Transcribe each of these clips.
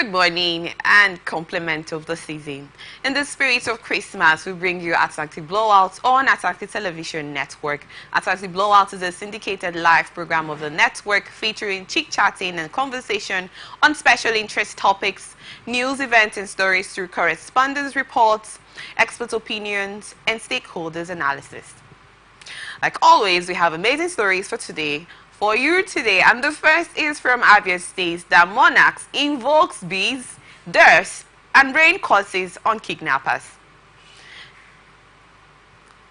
Good morning and compliment of the season. In the spirit of Christmas, we bring you Attractive Blowout on Attractive Television Network. Attractive Blowout is a syndicated live program of the network featuring chit-chatting and conversation on special interest topics, news, events, and stories through correspondence reports, expert opinions, and stakeholders analysis. Like always, we have amazing stories for today. For you today, and the first is from Abia State that monarchs invokes bees, dearths, and rain curses on kidnappers.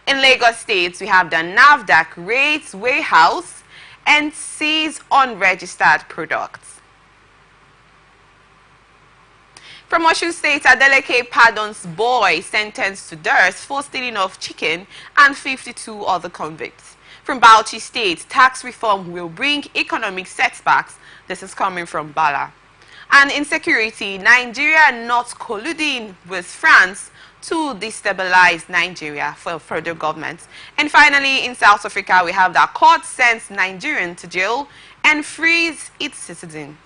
In Lagos State, we have the NAFDAC raids warehouse and sees unregistered products. From Osun State, Adeleke pardons boy sentenced to death for stealing of chicken and 52 other convicts. From Bauchi State, tax reform will bring economic setbacks. This is coming from Bala. And insecurity, Nigeria not colluding with France to destabilize Nigeria for further government. And finally, in South Africa, we have the court sends Nigerian to jail and frees its citizen.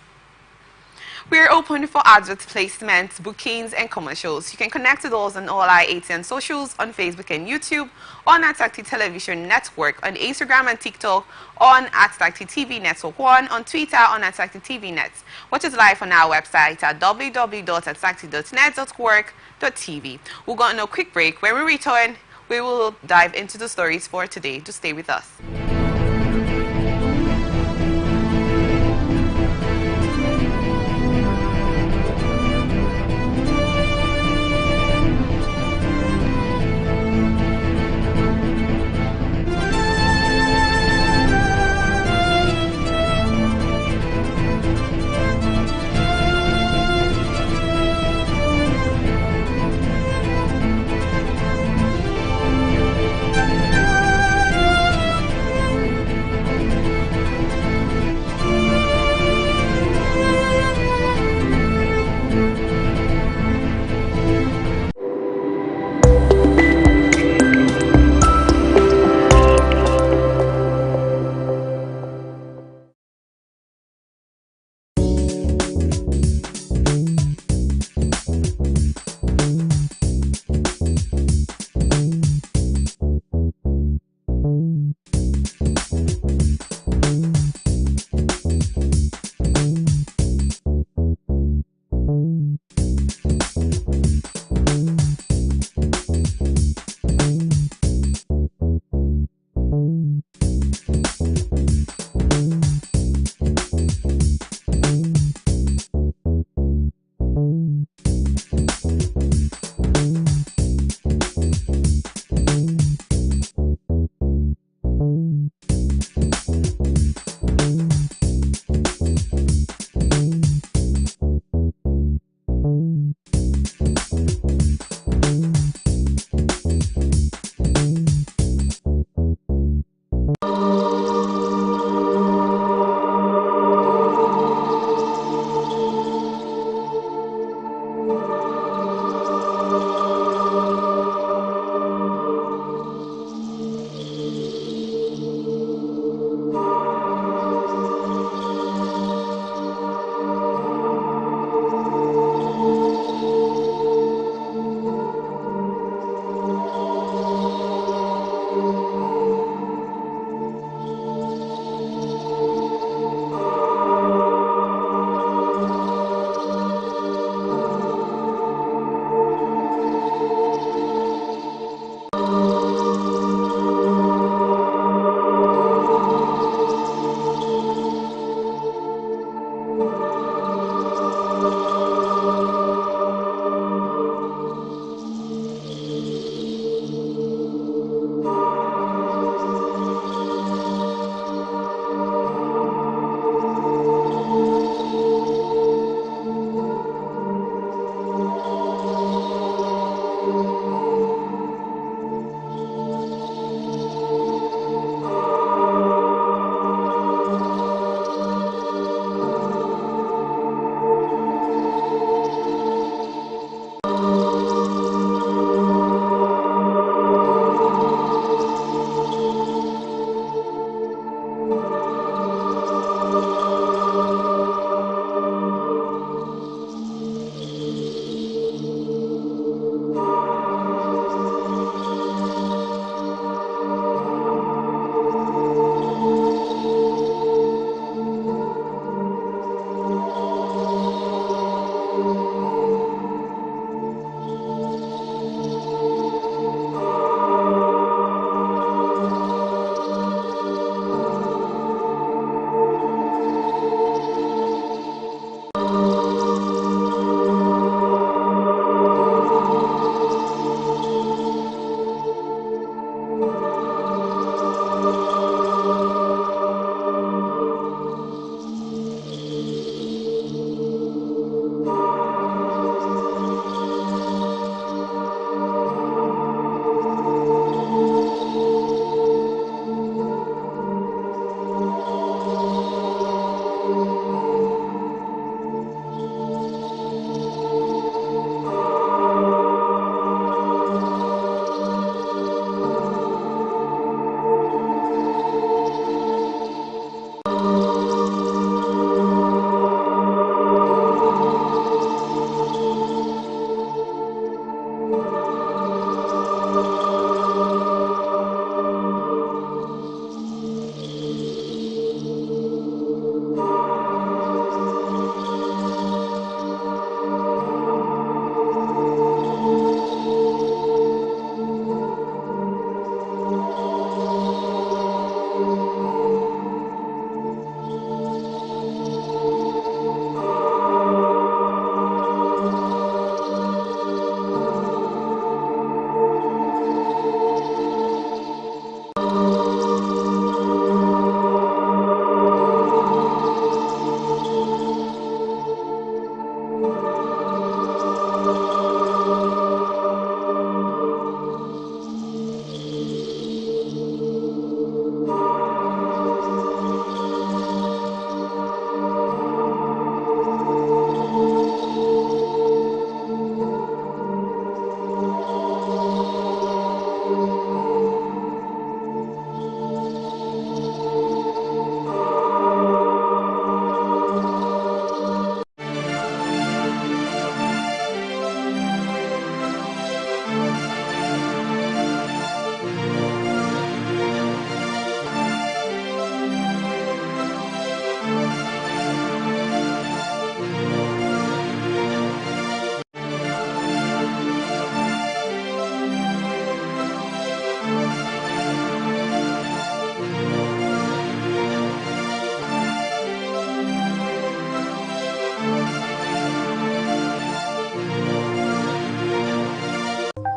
We're open for advert placements, bookings, and commercials. You can connect with us on all our ATN socials on Facebook and YouTube, on Attractive Television Network, on Instagram and TikTok, on Attractive TV Network 1, on Twitter, on Attractive TV Net. Watch us live on our website at www.attractive.network.tv. We'll go on a quick break. When we return, we will dive into the stories for today. Just stay with us.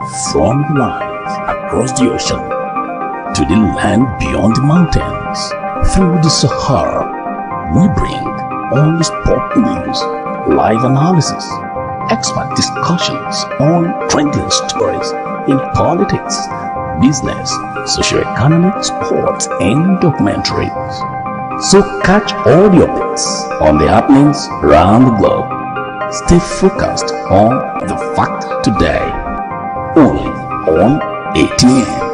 From the lands across the ocean to the land beyond the mountains, through the Sahara, we bring all the sport news, live analysis, expert discussions on trending stories in politics, business, socio-economic, sports, and documentaries. So catch all the updates on the happenings around the globe. Stay focused on the fact today, only on ATN.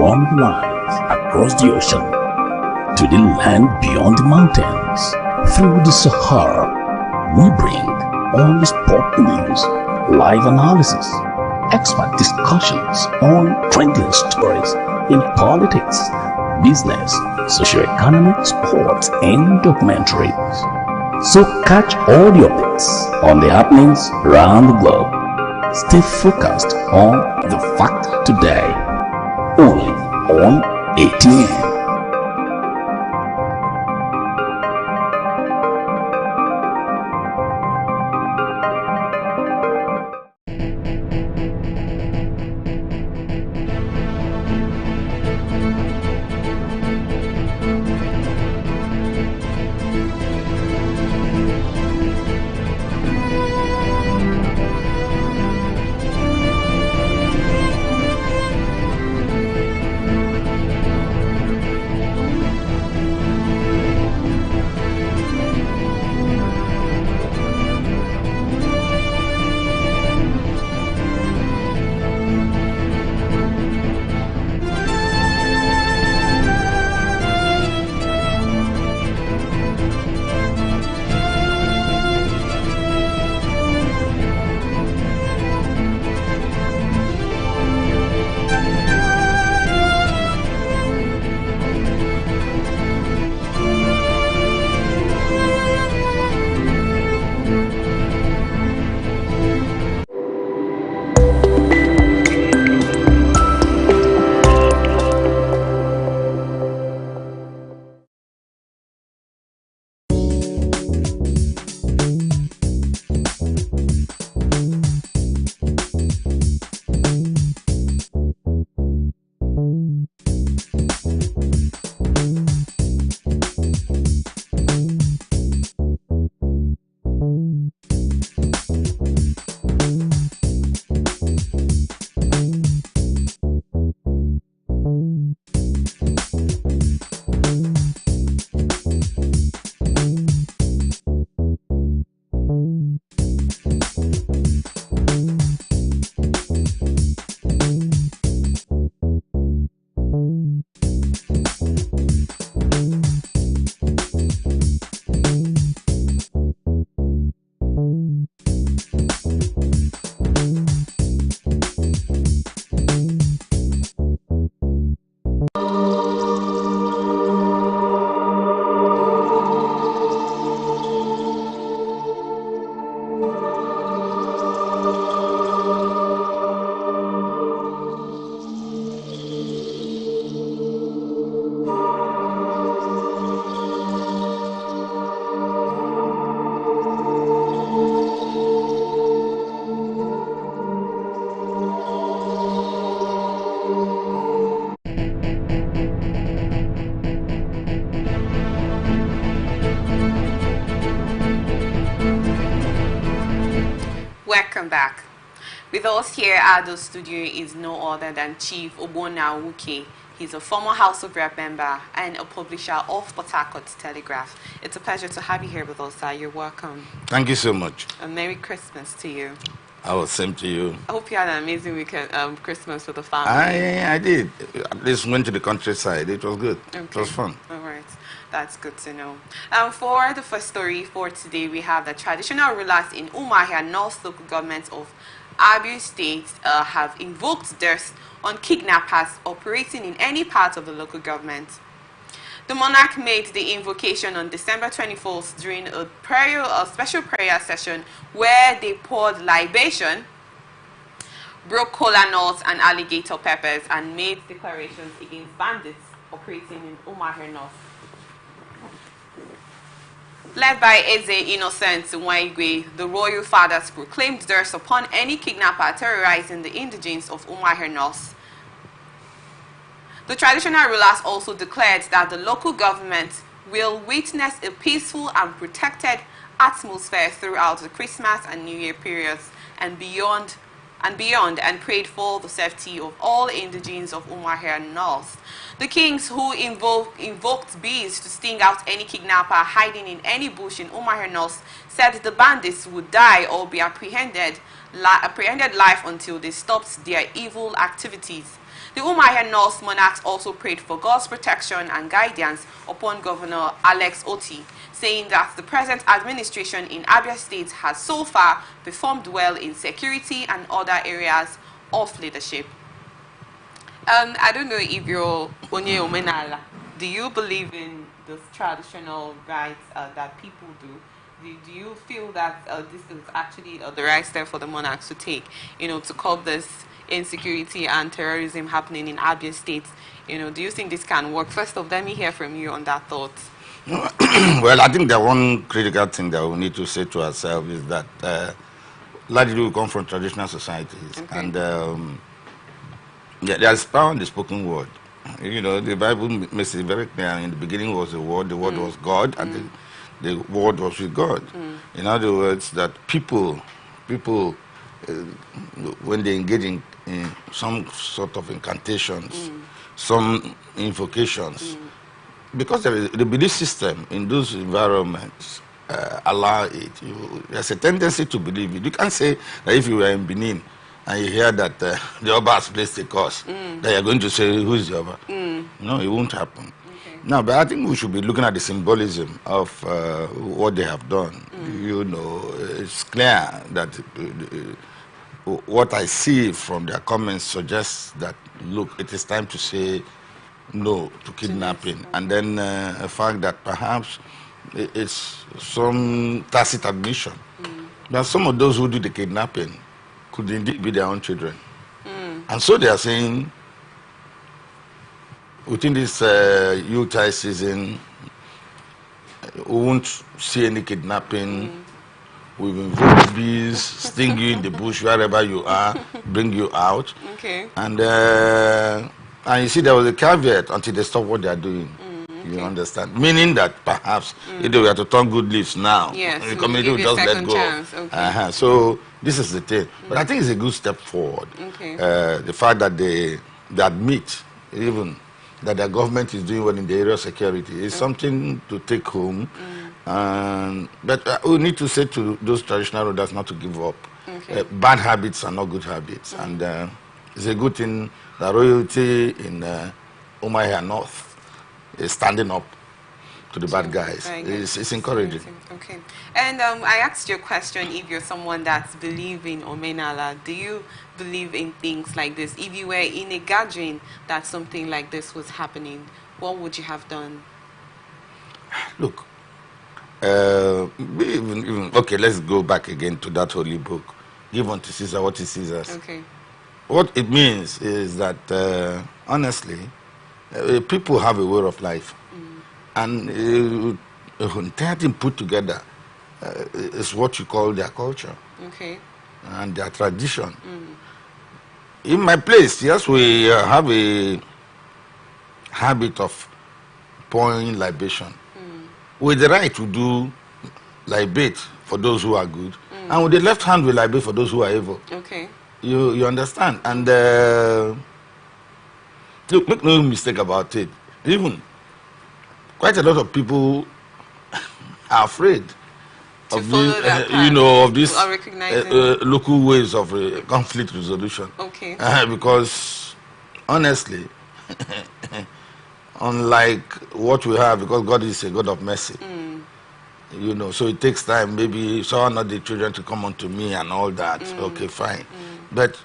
from the lines across the ocean to the land beyond the mountains. Through the Sahara, we bring all the sport news, live analysis, expert discussions on trending stories in politics, business, socio-economic, sports, and documentaries. So catch all the updates on the happenings around the globe. Stay focused on the fact today, only on ATN. Welcome back. With us here at the studio is no other than Chief Obona Wuke. He's a former House of Rep member and a publisher of Port Harcourt Telegraph. It's a pleasure to have you here with us, sir. You're welcome. Thank you so much. A Merry Christmas to you. Same to you. I hope you had an amazing weekend, Christmas with the family. I did. At least went to the countryside. It was good. Okay. It was fun. All right. That's good to know. For the first story for today, we have the traditional rulers in Umuahia North local government of Abia State have invoked theirs on kidnappers operating in any part of the local government. The monarch made the invocation on December 24th during a special prayer session where they poured libation, broke cola nuts and alligator peppers, and made declarations against bandits operating in Umuahia North. Led by Eze Innocent Nwaigwe, the royal fathers proclaimed theirs upon any kidnapper terrorizing the indigenes of Umuahia North. The traditional rulers also declared that the local government will witness a peaceful and protected atmosphere throughout the Christmas and New Year periods and beyond, and prayed for the safety of all indigenes of Umuahia North. The kings who invoked bees to sting out any kidnapper hiding in any bush in Umuahia North said the bandits would die or be apprehended life until they stopped their evil activities. The Umuahia North monarchs also prayed for God's protection and guidance upon Governor Alex Oti, saying that the present administration in Abia State has so far performed well in security and other areas of leadership. I don't know if you're Onye Omenala. Do you believe in those traditional rights that people do? Do you feel that this is actually the right step for the monarchs to take, to curb this insecurity and terrorism happening in Abia State? Do you think this can work? First off, let me hear from you on that thought. Well, I think the one critical thing that we need to say to ourselves is that largely we come from traditional societies, okay. And there's power in the spoken word. The Bible makes it very clear. In the beginning was the word was God, and the word was with God. In other words, that people, when they engage in some sort of incantations, some invocations, because the belief system in those environments allow it. There's a tendency to believe it. You can't say that if you were in Benin and you hear that the Oba has placed a curse, that you're going to say, who is the Oba? No, it won't happen. Okay. No, but I think we should be looking at the symbolism of what they have done. It's clear that what I see from their comments suggests that, look, it is time to say no to kidnapping. And then the fact that perhaps it's some tacit admission that some of those who do the kidnapping could indeed be their own children. And so they are saying, within this Yuletide season, we won't see any kidnapping. We've invoked bees, sting you in the bush wherever you are, bring you out. Okay. And you see, there was a caveat until they stop what they are doing. Okay. You understand? Meaning that perhaps if they were to turn good leaves now, yes, the community will just let go. Okay. So this is the thing. But I think it's a good step forward. Okay. The fact that they admit even that the government is doing well in the area of security is something to take home. But we need to say to those traditional rulers not to give up. Okay. Bad habits are not good habits. And it's a good thing that royalty in Umuahia North is standing up to the bad guys. It's encouraging. Okay. And I asked you a question, if you're someone that's believing Omenala, do you believe in things like this? If you were in a gathering that something like this was happening, what would you have done? Look, okay, let's go back again to that holy book. Give unto Caesar what is Caesar's. Okay. What it means is that, honestly, people have a way of life. And the entire thing put together is what you call their culture. Okay. And their tradition. In my place, yes, we have a habit of pouring libation. With the right to do libate for those who are good, and with the left hand we libate for those who are evil. Okay. You understand? And look, make no mistake about it. Even quite a lot of people are afraid of these local ways of conflict resolution. Okay. Because honestly, unlike what we have, because God is a God of mercy, so it takes time. Maybe so are not the children to come unto me and all that. Okay, fine. But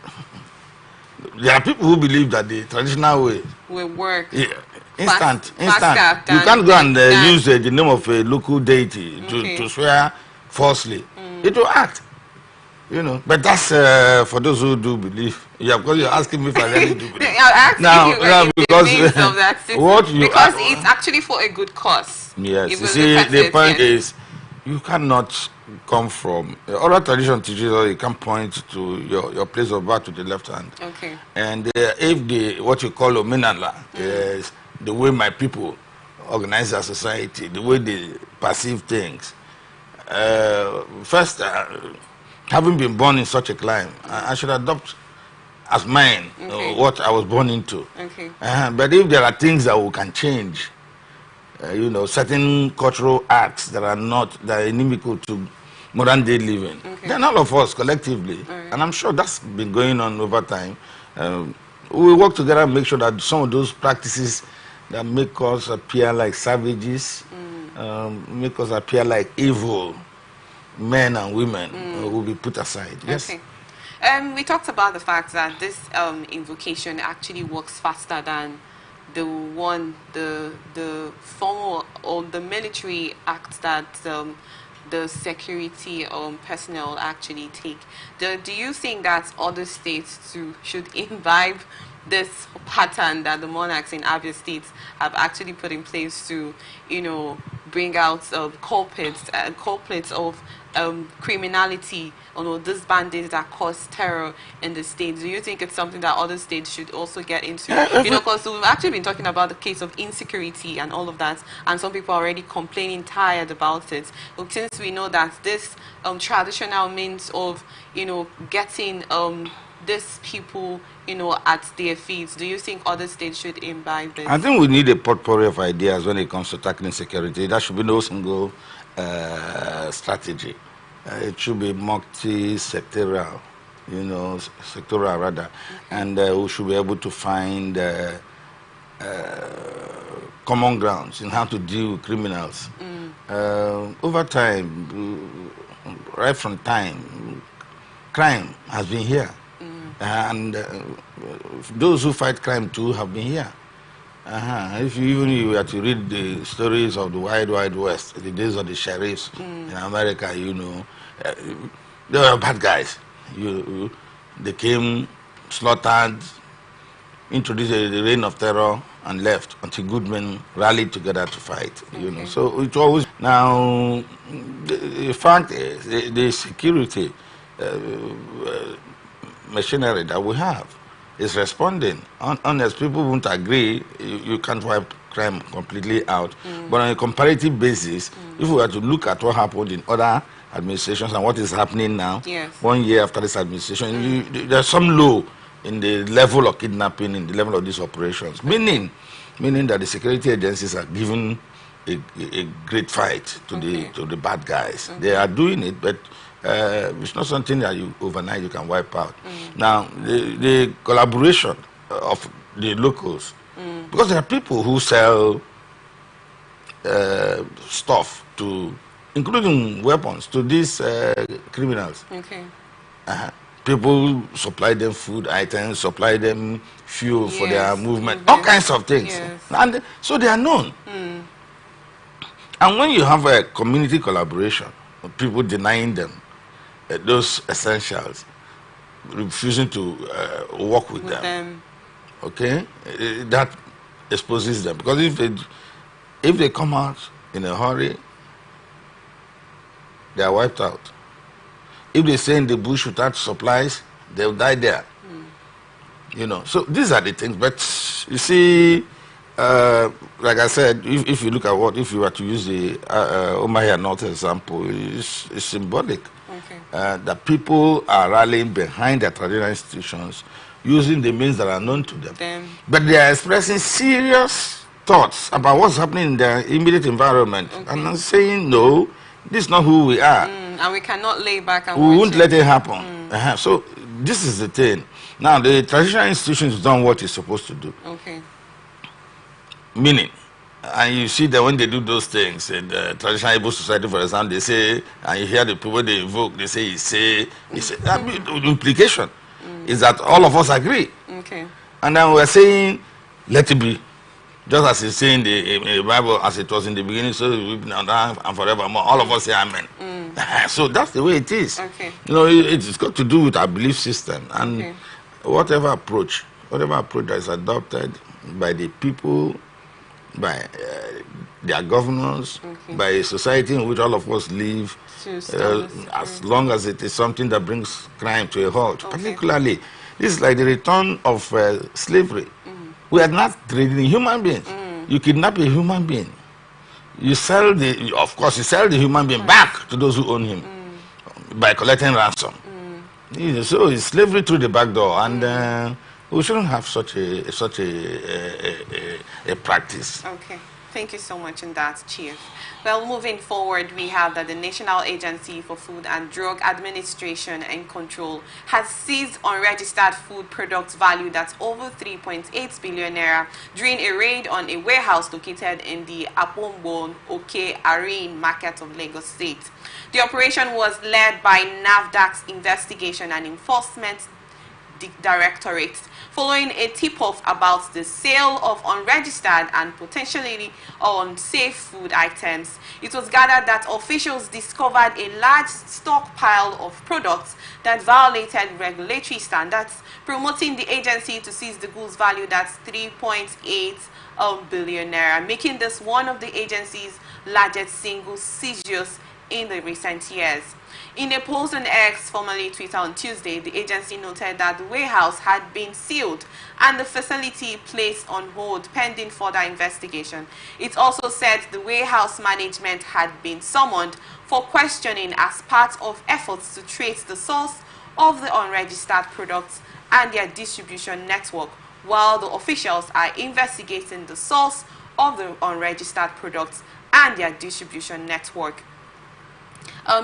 there are people who believe that the traditional way will work. Yeah, instant. You can't go and use the name of a local deity to swear falsely. It will act. But that's for those who do believe. Yeah, because you're asking me if I really do believe. Now, because it's actually for a good cause. Yes, you see, the point is, you cannot come from oral tradition teaches you can point to your place of birth to the left hand. Okay. And if what you call Omenala is the way my people organize their society, the way they perceive things. First, having been born in such a climate, I should adopt as mine what I was born into. Okay. But if there are things that we can change, certain cultural acts that are inimical to modern day living, then all of us collectively, and I'm sure that's been going on over time, We work together and make sure that some of those practices that make us appear like savages, make us appear like evil men and women will be put aside. Yes. Okay. We talked about the fact that this invocation actually works faster than the formal or the military act that the security personnel actually take. Do you think that other states too should imbibe this pattern that the monarchs in Abia states have actually put in place to, you know, bring out culprits of criminality, these bandits that cause terror in the states? Do you think it's something that other states should also get into? Because we've actually been talking about the case of insecurity and all of that, and some people are already complaining, tired about it. But since we know that this traditional means of, getting these people, at their feet, do you think other states should imbibe this? I think we need a potpourri of ideas when it comes to tackling security. There should be no single strategy. It should be multi-sectorial, sectoral rather, and we should be able to find common grounds in how to deal with criminals. Over time, right from time, crime has been here. And those who fight crime too have been here. If you were to read the stories of the Wild Wild West, the days of the sheriffs in America, they were bad guys. They came, slaughtered, introduced the reign of terror, and left until good men rallied together to fight. So it always now. The fact is, the security machinery that we have is responding. Honest, people won't agree. You can't wipe crime completely out. But on a comparative basis, if we were to look at what happened in other administrations and what is happening now, 1 year after this administration, there's some low in the level of kidnapping, in the level of these operations, meaning that the security agencies are giving a great fight to the bad guys. They are doing it, but it's not something that overnight you can wipe out. Now, the collaboration of the locals, because there are people who sell stuff including weapons, to these criminals. People supply them food items, supply them fuel for their movement, all kinds of things. And so they are known. And when you have a community collaboration, people denying them those essentials, refusing to work with them, okay, that exposes them. Because if they come out in a hurry, they are wiped out. If they stay in the bush without supplies, they'll die there. So these are the things. But you see, like I said, if you look at if you were to use the Omahia North example, it's symbolic. That people are rallying behind their traditional institutions using the means that are known to them. But they are expressing serious thoughts about what's happening in their immediate environment. And I'm saying, no, this is not who we are. And we cannot lay back and we won't let it happen. So this is the thing. Now, the traditional institutions have done what it's supposed to do. Meaning, and you see that when they do those things, in the traditional Igbo society, for example, they say, and you hear the people they invoke, they say, he say. The implication is that all of us agree. And then we're saying, let it be. Just as it's saying in the Bible, as it was in the beginning, so it will be now and forevermore. All of us say amen. So that's the way it is. It's got to do with our belief system. And whatever approach that is adopted by the people, by their governors, by a society in which all of us live, as long as it is something that brings crime to a halt. Particularly, this is like the return of slavery. We are not trading human beings. You kidnap a human being. You sell the human being back to those who own him by collecting ransom. So it's slavery through the back door, and we shouldn't have such a practice. Thank you so much in that, Chief. Well, moving forward, we have that the National Agency for Food and Drug Administration and Control has seized unregistered food products valued at over 3.8 billion naira during a raid on a warehouse located in the Apombon Oke Arin market of Lagos State. The operation was led by NAFDAC's Investigation and Enforcement Directorate, following a tip-off about the sale of unregistered and potentially unsafe food items. It was gathered that officials discovered a large stockpile of products that violated regulatory standards, promoting the agency to seize the goods valued at 3.8 billion naira, making this one of the agency's largest single seizures in the recent years. In a post on X, formerly Twitter, on Tuesday, the agency noted that the warehouse had been sealed and the facility placed on hold pending further investigation. It also said the warehouse management had been summoned for questioning as part of efforts to trace the source of the unregistered products and their distribution network, while the officials are investigating the source of the unregistered products and their distribution network.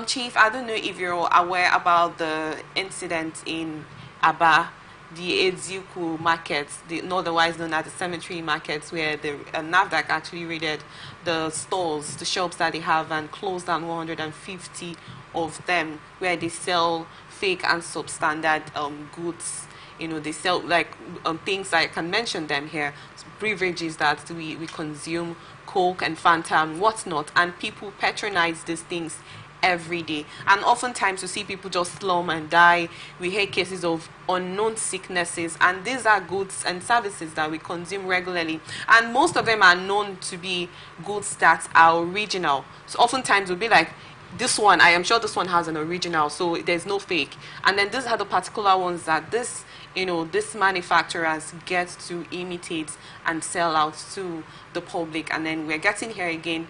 Chief, I don't know if you're aware about the incident in Aba, the Edziuku market, otherwise known as the cemetery markets, where the NAFDAC actually raided the stores, the shops that they have, and closed down 150 of them, where they sell fake and substandard goods. You know, they sell like things, I can mention them here, beverages that we consume, Coke and Fanta and whatnot, and people patronize these things every day, and oftentimes we see people just slum and die. We hear cases of unknown sicknesses, and these are goods and services that we consume regularly, and most of them are known to be goods that are original. So oftentimes we'll be like, this one, I am sure this one has an original, so there's no fake. And then these are the particular ones that this, you know, these manufacturers get to imitate and sell out to the public. And then we're getting here again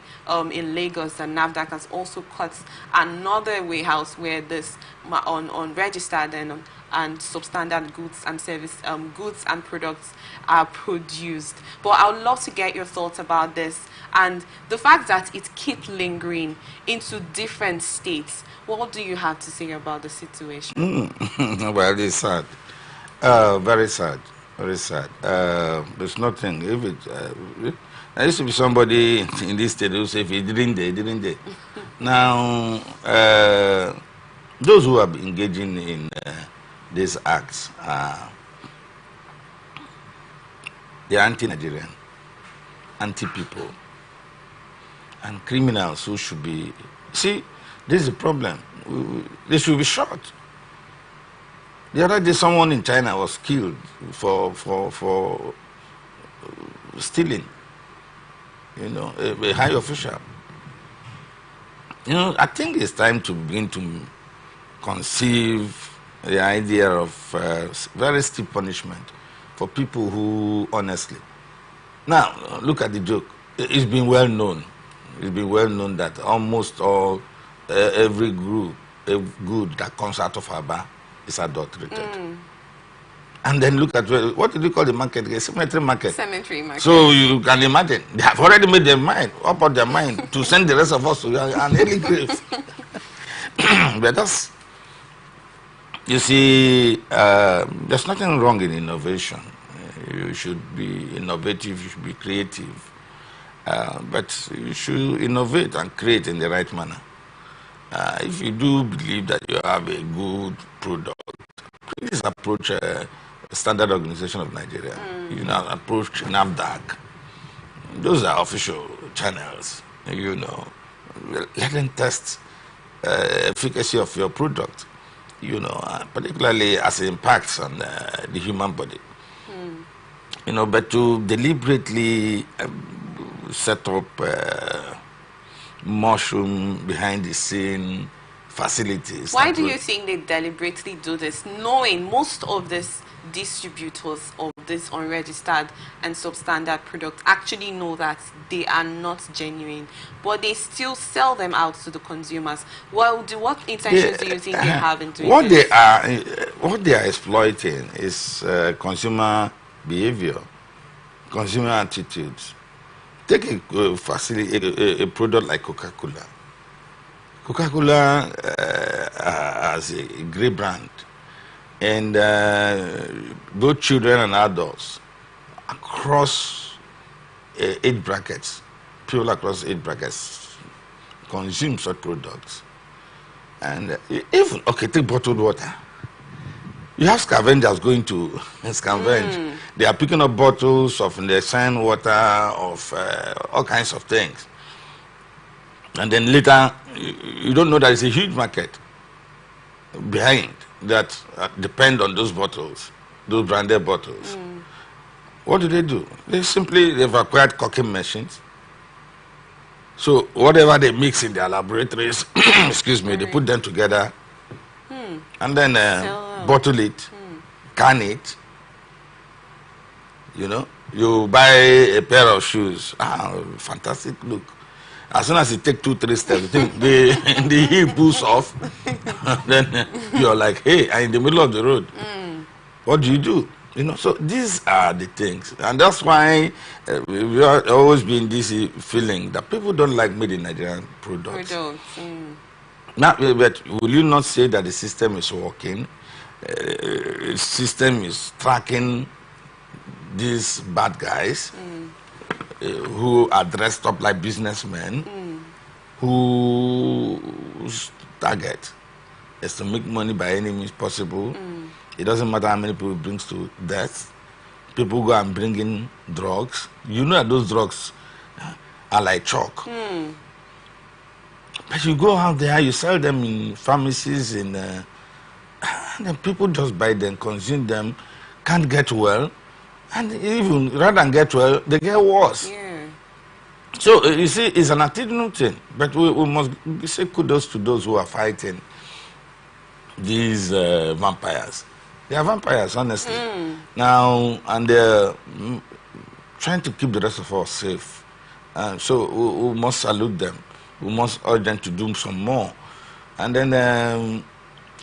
in Lagos, and NAFDAC has also cut another warehouse where this unregistered and substandard goods and goods and products are produced. But I would love to get your thoughts about this and the fact that it keeps lingering into different states. What do you have to say about the situation? Well, it's sad. Very sad. Very sad. There's nothing. If it, there used to be somebody in this state who said, if he didn't, they didn't. They. Now, those who are engaging in these acts, they're anti-Nigerian, anti-people, and criminals who should be... See, this is the problem. They should be shot. The other day, someone in China was killed for stealing, you know, a high official. You know, I think it's time to begin to conceive the idea of very steep punishment for people who, honestly... Now, look at the joke. It's been well known. It's been well known that almost all, every good that comes out of Aba is adulterated. And then look at, what did you call the market? Cemetery market. Cemetery market. So you can imagine, they have already made their mind, up on their mind, to send the rest of us to an early grave. But that's, you see, there's nothing wrong in innovation. You should be innovative, you should be creative. But you should innovate and create in the right manner. If you do believe that you have a good product, please approach Standard Organization of Nigeria. You know, approach NAFDAC. Those are official channels. You know, let them test efficacy of your product. You know, particularly as it impacts on the human body. You know, but to deliberately set up mushroom behind the scene facilities. Why do you think they deliberately do this, knowing most of these distributors of this unregistered and substandard products actually know that they are not genuine, but they still sell them out to the consumers? What intentions do you think they have in doing this? What they are exploiting is consumer behavior, consumer attitudes. Take a facility, a product like Coca-Cola. Coca-Cola has a great brand, and both children and adults across age brackets, people across age brackets consume such products. And even, okay, take bottled water. You have scavengers going to scavenge. They are picking up bottles of the sand water, of all kinds of things. And then later, you don't know that it's a huge market behind that depend on those bottles, those branded bottles. What do? They've acquired cooking machines. So whatever they mix in their laboratories, excuse me, they put them together and then bottle it, can it. You know, you buy a pair of shoes, fantastic look. As soon as you take 2-3 steps, you think the heel pulls off. Then you're like, hey, I'm in the middle of the road. What do? You know, so these are the things. And that's why we are always been this feeling that people don't like made in Nigerian products. Now, but will you not say that the system is working? System is tracking these bad guys who are dressed up like businessmen, whose target is to make money by any means possible. It doesn't matter how many people it brings to death. People go and bring in drugs. You know that those drugs are like chalk. But you go out there, you sell them in pharmacies, and then people just buy them, consume them, can't get well. And even rather than get well, they get worse. So you see, it's an attitudinal thing. But we must say kudos to those who are fighting these vampires. They are vampires, honestly. Now, and they're trying to keep the rest of us safe. So we must salute them. We must urge them to do some more. And then,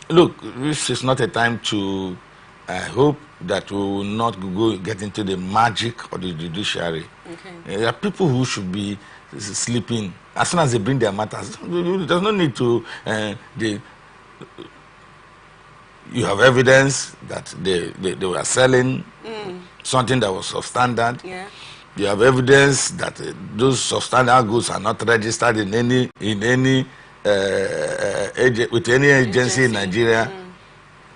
look, this is not a time to hope that we will not get into the magic of the judiciary. There are people who should be sleeping as soon as they bring their matters. There's no need to. You have evidence that they were selling something that was substandard. You have evidence that those substandard goods are not registered in any with any agency in Nigeria.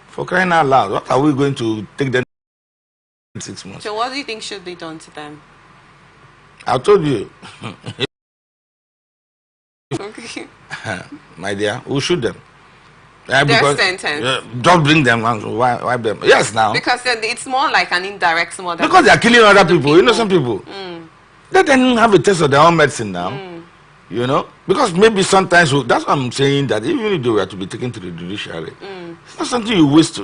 For crying out loud, what are we going to take them in 6 months? So what do you think should be done to them? I told you. Okay. My dear, we'll shoot them. Their sentence. Don't bring them and wipe them. Yes, now. Because it's more like an indirect murder. Because they are killing other people. Innocent people. Let them have a taste of their own medicine now. You know? Because maybe sometimes, that's what I'm saying, that even if they were to be taken to the judiciary, it's not something you waste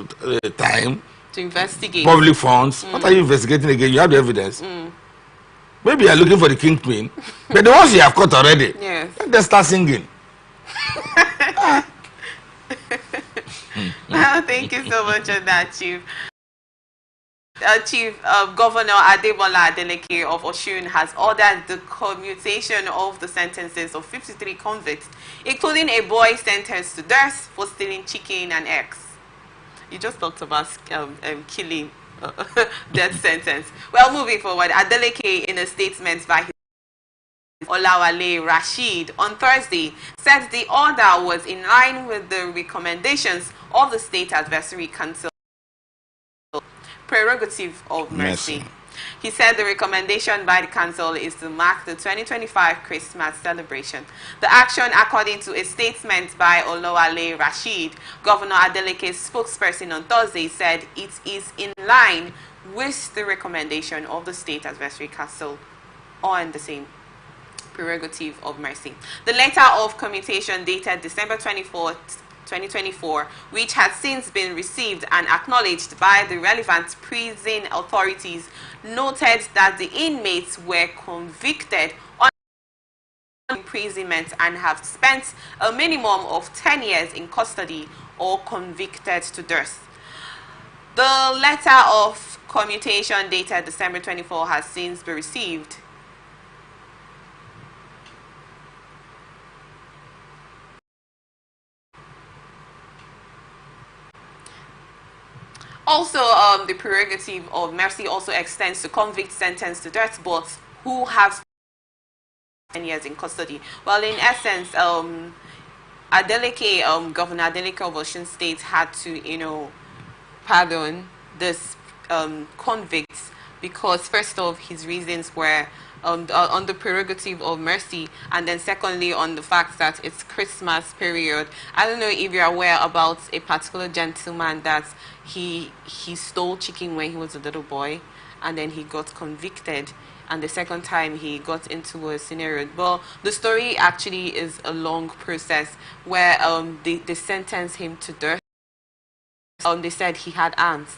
time. To investigate. Public funds. What are you investigating again? You have the evidence. Maybe you are looking for the kingpin. But the ones you have caught already, let them start singing. Well, thank you so much on that, Chief. Governor Adebola Adeleke of Osun has ordered the commutation of the sentences of 53 convicts, including a boy sentenced to death for stealing chicken and eggs. You just talked about killing, death sentence. Well, moving forward, Adeleke, in a statement by his Olawale Rashid on Thursday, said the order was in line with the recommendations of the State Advisory Council prerogative of mercy. He said the recommendation by the council is to mark the 2025 Christmas celebration. The action, according to a statement by Olawale Rashid, Governor Adeleke's spokesperson on Thursday, said it is in line with the recommendation of the State Advisory Council on the same prerogative of mercy. The letter of commutation dated December 24th, 2024, which has since been received and acknowledged by the relevant prison authorities, noted that the inmates were convicted on imprisonment and have spent a minimum of 10 years in custody or convicted to death. The letter of commutation dated December 24 has since been received Also, the prerogative of mercy also extends to convicts sentenced to death, but who have 10 years in custody. Well, in essence, Adeleke, Governor Adeleke of Osun State had to, pardon this convict because first of his reasons were on the prerogative of mercy, and then secondly on the fact that it's Christmas period. I don't know if you're aware about a particular gentleman that he stole chicken when he was a little boy, and then he got convicted, and the second time he got into a scenario. Well, the story actually is a long process where they sentenced him to death. They said he had ants.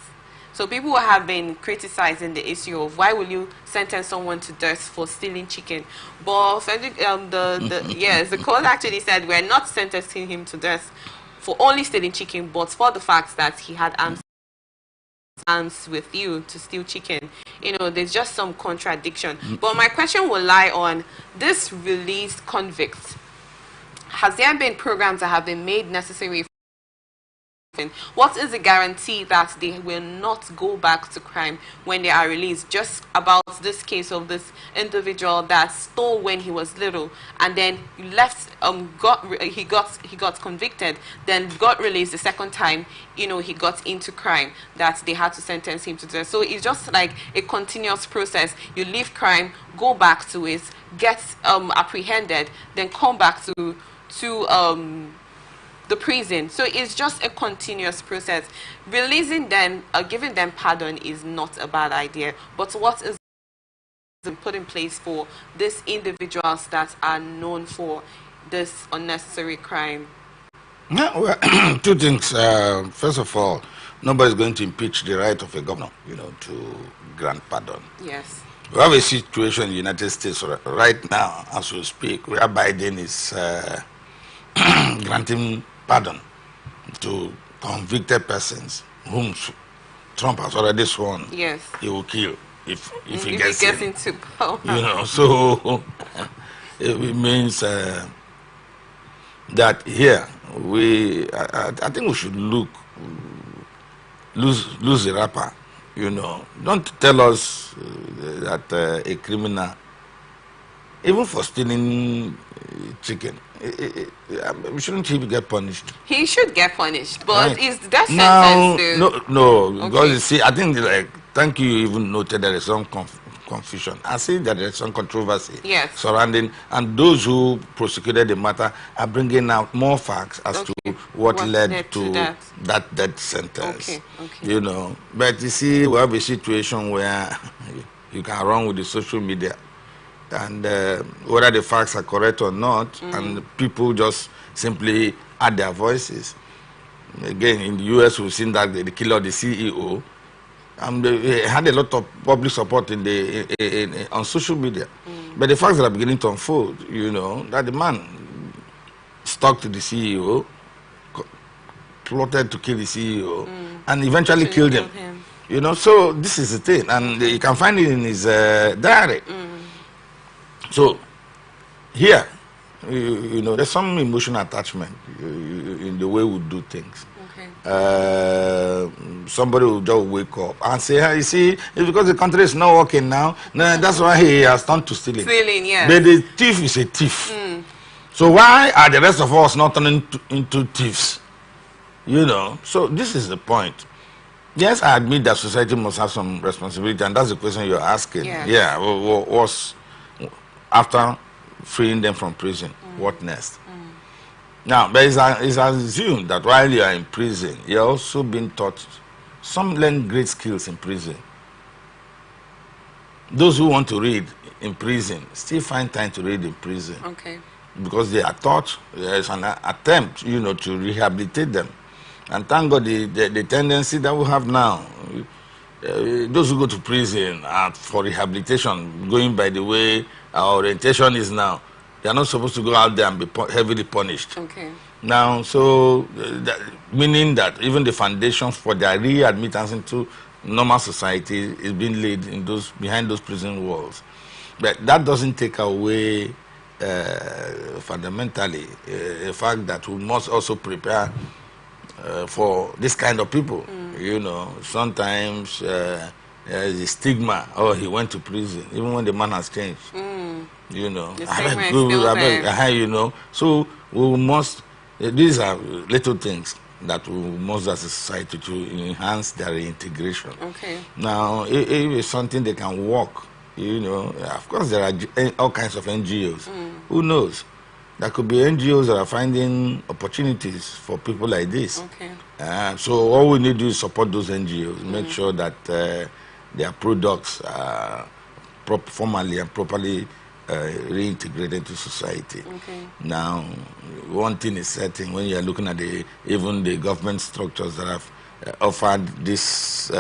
So people have been criticizing the issue of why will you sentence someone to death for stealing chicken? But the court actually said we're not sentencing him to death for only stealing chicken, but for the fact that he had ants with you to steal chicken. There's just some contradiction. But my question will lie on this released convict. Has there been programs that have been made necessary? What is the guarantee that they will not go back to crime when they are released? Just about this case of this individual that stole when he was little and then left, he got convicted, then got released the second time. He got into crime that they had to sentence him to death. So it's just like a continuous process. You leave crime, go back to it, get apprehended, then come back to the prison. So it's just a continuous process. Releasing them, giving them pardon is not a bad idea. But what is put in place for these individuals that are known for this unnecessary crime? Yeah, well, two things. First of all, nobody's going to impeach the right of a governor, to grant pardon. Yes. We have a situation in the United States right now, as we speak, where Biden is granting pardon to convicted persons whom Trump has already sworn he will kill if he gets into power. So it means that here I think we should lose the rapper. Don't tell us that a criminal, even for stealing chicken, shouldn't he get punished? He should get punished, but right. Is that sentence? No. Okay. Because you see, I think thank you even noted there is some confusion. I see that there is some controversy surrounding, and those who prosecuted the matter are bringing out more facts as to what led to that death sentence. Okay. But you see, we have a situation where you can run with the social media. And whether the facts are correct or not, and people just simply add their voices. Again, in the U.S., we've seen that the killer of the CEO, they had a lot of public support on social media. But the facts that are beginning to unfold, that the man stuck to the CEO, plotted to kill the CEO, and eventually killed him. So this is the thing, and you can find it in his diary. So, here, there's some emotional attachment in the way we do things. Okay. Somebody will just wake up and say, hey, you see, it's because the country is not working now. No, that's why he has turned to stealing. Stealing, yeah. But the thief is a thief. So why are the rest of us not turning into thieves? So this is the point. Yes, I admit that society must have some responsibility, and that's the question you're asking. Yes. Yeah, what's after freeing them from prison, what next? Now, but it's assumed that while you are in prison, you're also being taught, some learn great skills in prison. Those who want to read in prison still find time to read in prison. Okay. Because they are taught, there's an attempt, to rehabilitate them. And thank God the tendency that we have now, those who go to prison for rehabilitation, going by the way our orientation is now, they are not supposed to go out there and be heavily punished. Okay. Now, so meaning that even the foundation for their readmittance into normal society is being laid in behind those prison walls. But that doesn't take away fundamentally the fact that we must also prepare for this kind of people. You know, sometimes there's a stigma. Oh, he went to prison, even when the man has changed. You know, the stigma is still there. you know. So we must. These are little things that we must as a society to enhance their integration. Okay. Now, if it's something they can work, you know, of course there are all kinds of NGOs. Who knows? There could be NGOs that are finding opportunities for people like this. Okay. So all we need to do is support those NGOs, make sure that their products are formally and properly reintegrated into society. Okay. Now, one thing is certain when you are looking at even the government structures that have offered this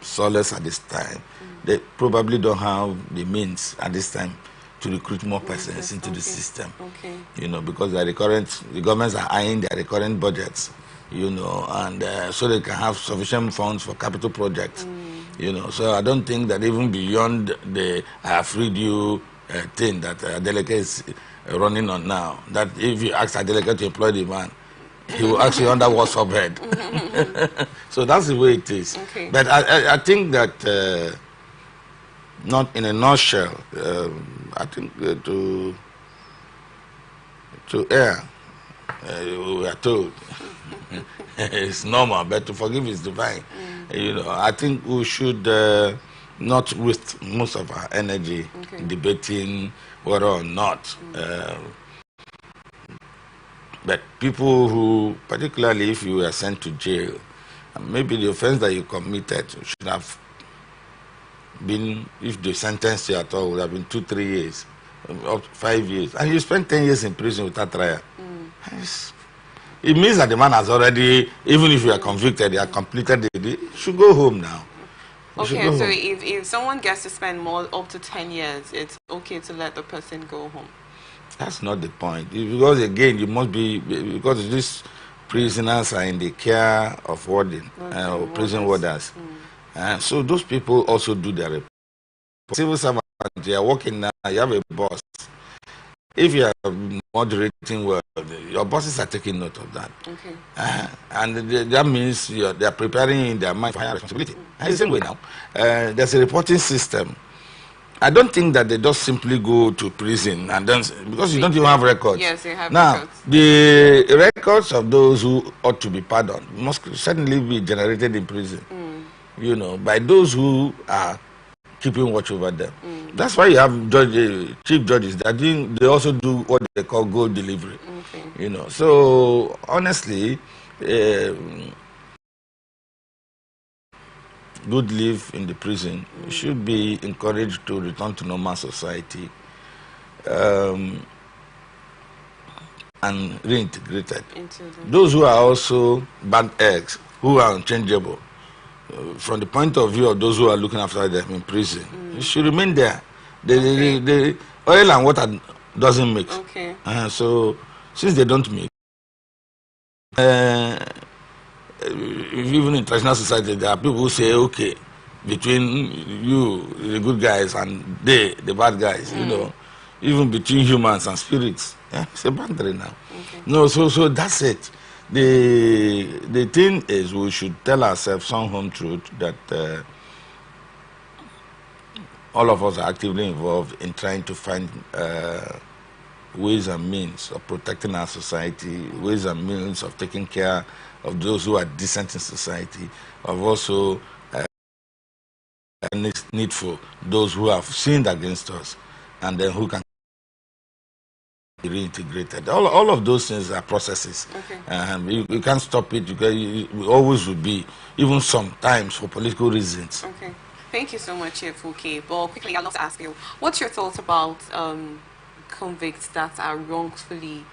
solace at this time, they probably don't have the means at this time to recruit more persons into the system. Okay. You know, because the governments are eyeing their recurrent budgets, you know, and so they can have sufficient funds for capital projects. You know, so I don't think that even beyond the I have freed you thing that Adeleke is running on now, that if you ask Adeleke to employ the man, he will ask you under what subhead. So that's the way it is. Okay. But I think that not in a nutshell, I think to err, we are told it's normal, but to forgive is divine. You know, I think we should not waste most of our energy debating whether or not. But people who, particularly if you were sent to jail, maybe the offense that you committed should have been, if the sentence you at all would have been 2-3 years, up to 5 years, and you spent 10 years in prison without trial. It means that the man has already, even if you are convicted, you are completed it, should go home now. Okay, so if someone gets to spend more up to 10 years, it's okay to let the person go home. That's not the point. Because again, you must be, because these prisoners are in the care of warden or prison warders. So those people also do their report. Civil servants, they are working now, you have a boss. If you are moderating well, your bosses are taking note of that. Okay. And that means they are preparing in their mind for higher responsibility. And the same way now, there's a reporting system. I don't think that they just simply go to prison and then, because you don't even have records. Yes, you have now, records. The records of those who ought to be pardoned must certainly be generated in prison, you know, by those who are keeping watch over them. That's why you have chief judges that they also do what they call gold delivery. Okay. You know, so honestly, good live in the prison should be encouraged to return to normal society and reintegrated. Those who are also bad eggs, who are unchangeable, from the point of view of those who are looking after them in prison, it should remain there. The oil and water doesn't mix. Okay. So since they don't mix, even in international society, there are people who say, okay, between you, the good guys, and they, the bad guys, you know, even between humans and spirits, it's a boundary now. Okay. No, so that's it. The thing is, we should tell ourselves some home truth that all of us are actively involved in trying to find ways and means of protecting our society, ways and means of taking care of those who are decent in society, of also needful those who have sinned against us, and then who can be reintegrated. All of those things are processes. Okay. You can't stop it. You always will be, even sometimes for political reasons. Okay. Thank you so much, Fuke. But quickly, I'd love to ask you, what's your thoughts about convicts that are wrongfully,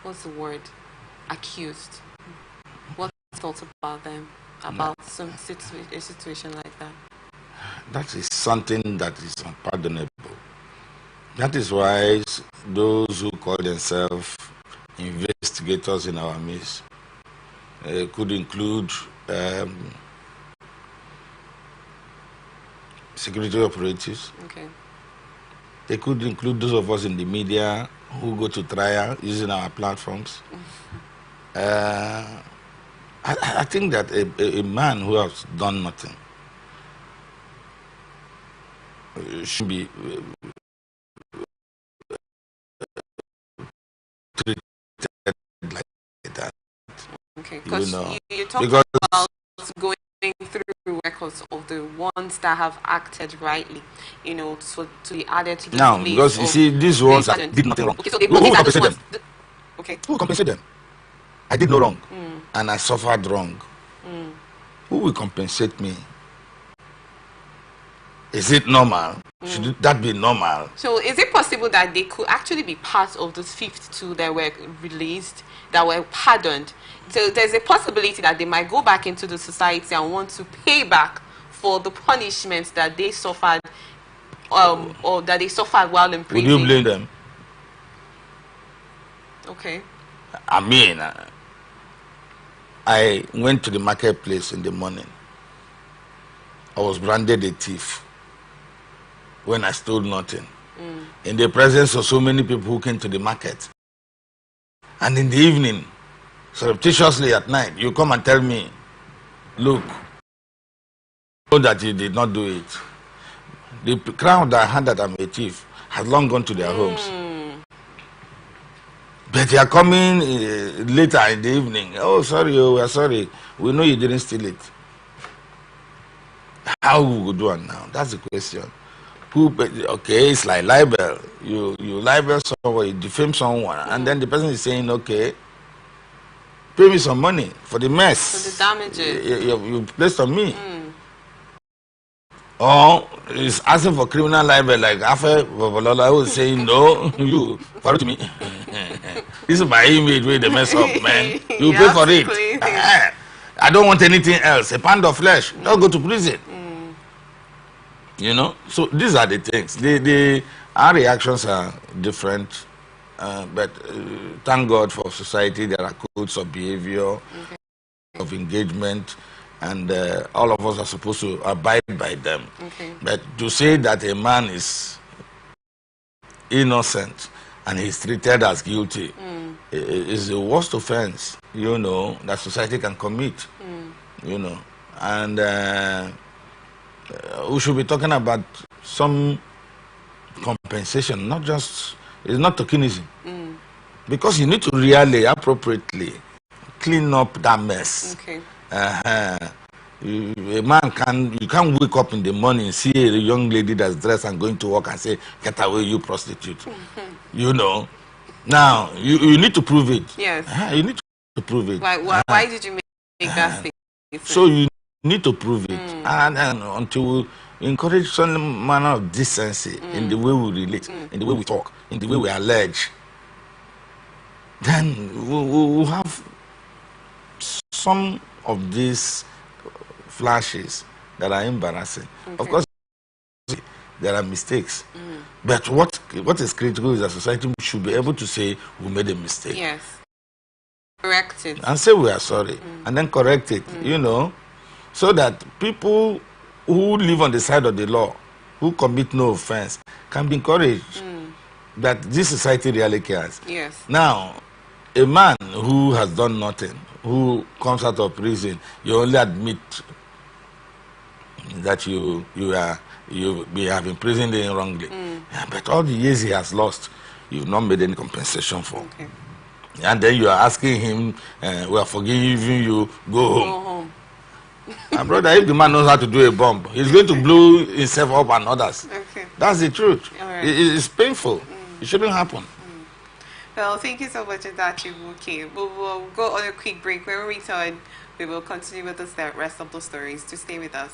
what's the word, accused? What's your thoughts about them, about a situation like that? That is something that is unpardonable. That is why those who call themselves investigators in our midst could include security operatives. Okay. They could include those of us in the media who go to trial using our platforms. I think that a man who has done nothing should be treated like that. Okay, because you talked because about going through records of the ones that have acted rightly, so to be added to the now, list because you see, these ones that did nothing wrong. Okay, so they Who compensate them? Okay. Who compensate them? I did no wrong, and I suffered wrong. Who will compensate me? Is it normal? Should that be normal? So is it possible that they could actually be part of those 52 that were released, that were pardoned? So there's a possibility that they might go back into the society and want to pay back for the punishments that they suffered, or that they suffered while in prison. Would you blame them? Okay. I mean, I went to the marketplace in the morning. I was branded a thief when I stole nothing. In the presence of so many people who came to the market. And in the evening, surreptitiously at night, you come and tell me, look, know that you did not do it. The crowd that had that I'm a thief has long gone to their homes. But you are coming later in the evening. Oh, sorry, we are sorry. We know you didn't steal it. How we do it now? That's the question. Okay, it's like libel. You libel someone, you defame someone, and then the person is saying, okay, pay me some money for the mess. For the damages. You placed on me. Or is asking for criminal libel, like Afe Babalola who is saying, no, you follow to me. This is my image where they mess up, man. You pay for it. I don't want anything else. A pound of flesh. Don't go to prison. So these are the things. Our reactions are different, but thank God for society. There are codes of behavior, of engagement, and all of us are supposed to abide by them. But to say that a man is innocent and he's treated as guilty is the worst offense, that society can commit, and we should be talking about some compensation, not just, it's not tokenism. Because you need to really, appropriately clean up that mess. A man you can't wake up in the morning, see a young lady that's dressed and going to work and say, get away, you prostitute. Now, you need to prove it. Yes. You need to prove it. Why did you make that statement? So you need to prove it, and until we encourage some manner of decency in the way we relate, in the way we talk, in the way we allege, then we'll have some of these flashes that are embarrassing. Of course, there are mistakes, but what is critical is that society should be able to say we made a mistake. Yes. Correct it. And say we are sorry, and then correct it, so that people who live on the side of the law, who commit no offense, can be encouraged that this society really cares. Yes. Now, a man who has done nothing, who comes out of prison, you only admit that you have imprisoned him wrongly. But all the years he has lost, you've not made any compensation for. And then you are asking him, we are forgiving you, go home. My brother, if the man knows how to do a bomb, he's going to blow himself up and others. That's the truth. It's painful. It shouldn't happen. Well, thank you so much, Adachi Wuki. We'll go on a quick break. When we return, we will continue with the rest of the stories. To stay with us.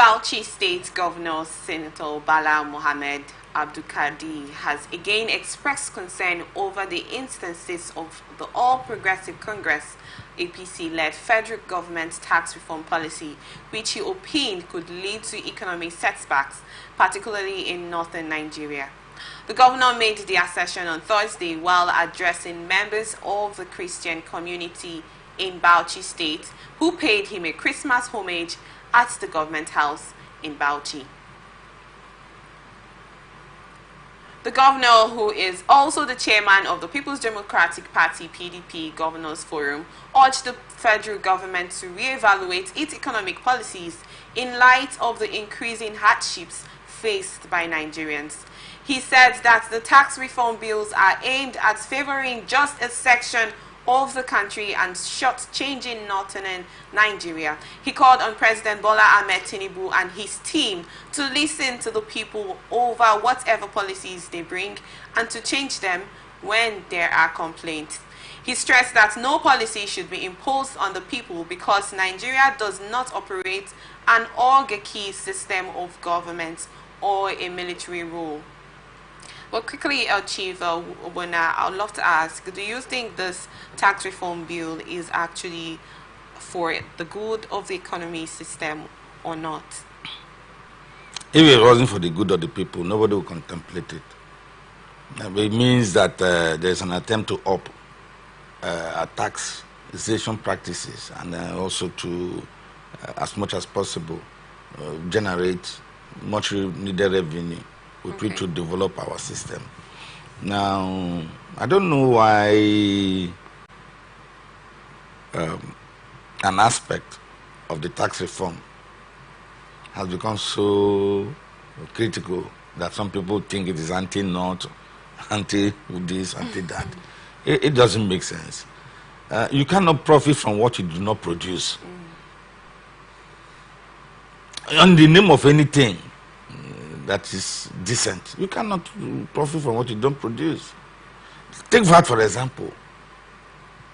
Bauchi State Governor Senator Bala Mohammed Abdulkadir has again expressed concern over the instances of the All Progressive Congress APC-led federal government's tax reform policy, which he opined could lead to economic setbacks, particularly in northern Nigeria. The governor made the assertion on Thursday while addressing members of the Christian community in Bauchi State who paid him a Christmas homage at the government house in Bauchi. The governor, who is also the chairman of the People's Democratic Party (PDP) Governors Forum, urged the federal government to re-evaluate its economic policies in light of the increasing hardships faced by Nigerians. He said that the tax reform bills are aimed at favoring just a section of the country and short-changing northern Nigeria. He called on President Bola Ahmed Tinubu and his team to listen to the people over whatever policies they bring and to change them when there are complaints. He stressed that no policy should be imposed on the people because Nigeria does not operate an oligarchy system of government or a military rule. Well, quickly, Chief Obona, I would love to ask, do you think this tax reform bill is actually for the good of the economy system or not? If it wasn't for the good of the people, nobody would contemplate it. It means that there's an attempt to up taxation practices and also to, as much as possible, generate much needed revenue with which to develop our system. Now, I don't know why an aspect of the tax reform has become so critical that some people think it is anti-North, anti-this, anti-that. It doesn't make sense. You cannot profit from what you do not produce. In the name of anything that is decent, you cannot profit from what you don't produce. Take VAT, for example.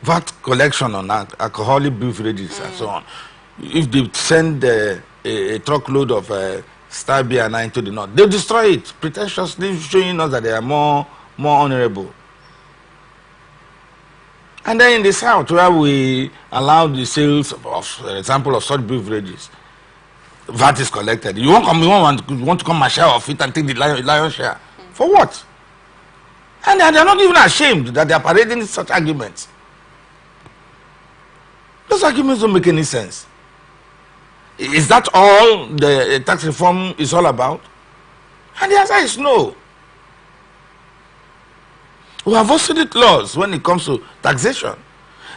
VAT collection on alcoholic beverages and so on. If they send a truckload of star beer into the north, they destroy it, pretentiously showing us that they are more honorable. And then in the south, where we allow the sales of, for example, of such beverages, VAT is collected. You want to come and share of it and take the lion's share. For what? And they are not even ashamed that they are parading such arguments. Those arguments don't make any sense. Is that all the tax reform is all about? And the answer is no. We have obsolete laws when it comes to taxation.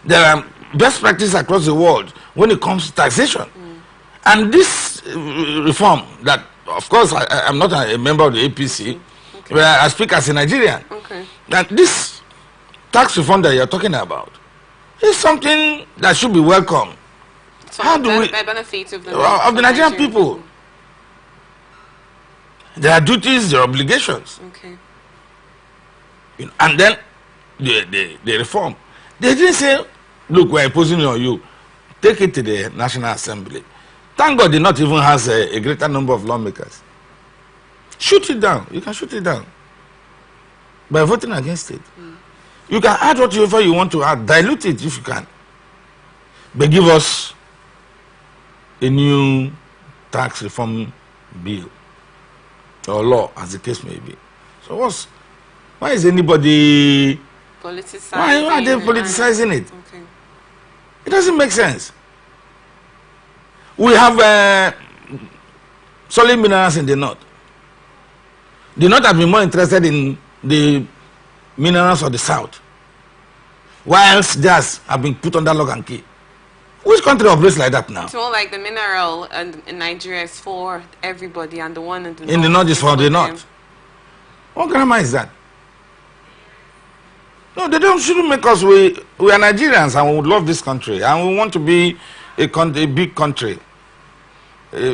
There are best practices across the world when it comes to taxation. And this reform that, of course, I'm not a member of the APC, where I speak as a Nigerian. That this tax reform that you're talking about is something that should be welcome. So how do we benefit of the Nigerian people? There are duties, there are obligations. And then the reform. They didn't say, look, we're imposing it on you. Take it to the National Assembly. Thank God they not even has a greater number of lawmakers. Shoot it down. You can shoot it down by voting against it. You can add whatever you want to add. Dilute it if you can. But give us a new tax reform bill or law, as the case may be. So why is anybody politicizing? Why are they politicizing it? It doesn't make sense. We have solid minerals in the north. The north have been more interested in the minerals of the south, whilst theirs have been put under lock and key. Which country operates like that now? It's more like the mineral in Nigeria is for everybody, and the one in the north is for the north. What grammar is that? No, they shouldn't make us. We are Nigerians and we would love this country and we want to be a big country,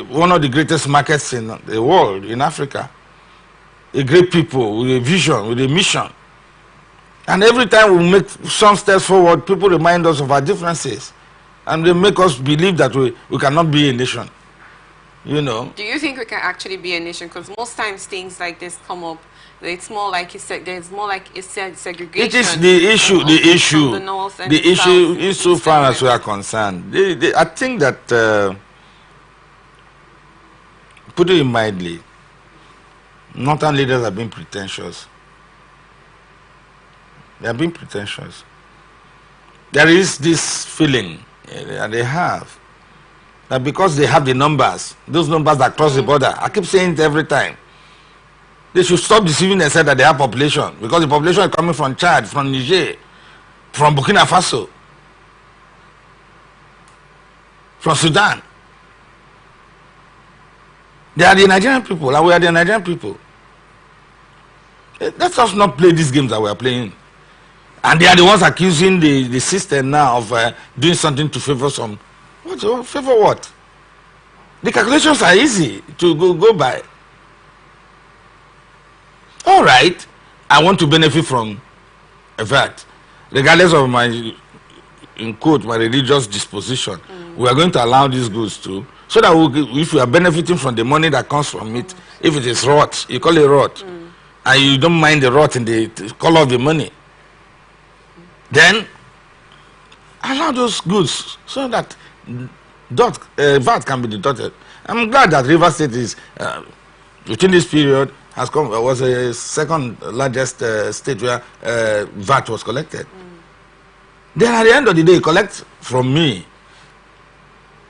one of the greatest markets in the world, in Africa. A great people with a vision, with a mission. And every time we make some steps forward, people remind us of our differences. And they make us believe that we cannot be a nation. You know. Do you think we can actually be a nation? Because most times things like this come up. It's more like you said. There's more like it's segregation. It is the issue. The issue. The north and the the issue south is so far as we are concerned. I think that, put it mildly, northern leaders have been pretentious. They have been pretentious. There is this feeling, and they have, that because they have the numbers, those numbers that cross the border, I keep saying it every time, they should stop deceiving themselves that they have population, because the population is coming from Chad, from Niger, from Burkina Faso, from Sudan. They are the Nigerian people, and we are the Nigerian people. Let us not play these games that we are playing. And they are the ones accusing the system now of doing something to favor some. What? Favor what? The calculations are easy to go by. All right, I want to benefit from a VAT, regardless of my, in quote, my religious disposition. We are going to allow these goods to, so that if you are benefiting from the money that comes from it, if it is rot, you call it rot, and you don't mind the rot in the color of the money, then allow those goods so that VAT can be deducted. I'm glad that Rivers State is, within this period, was a second largest state where VAT was collected. Then at the end of the day, collect from me.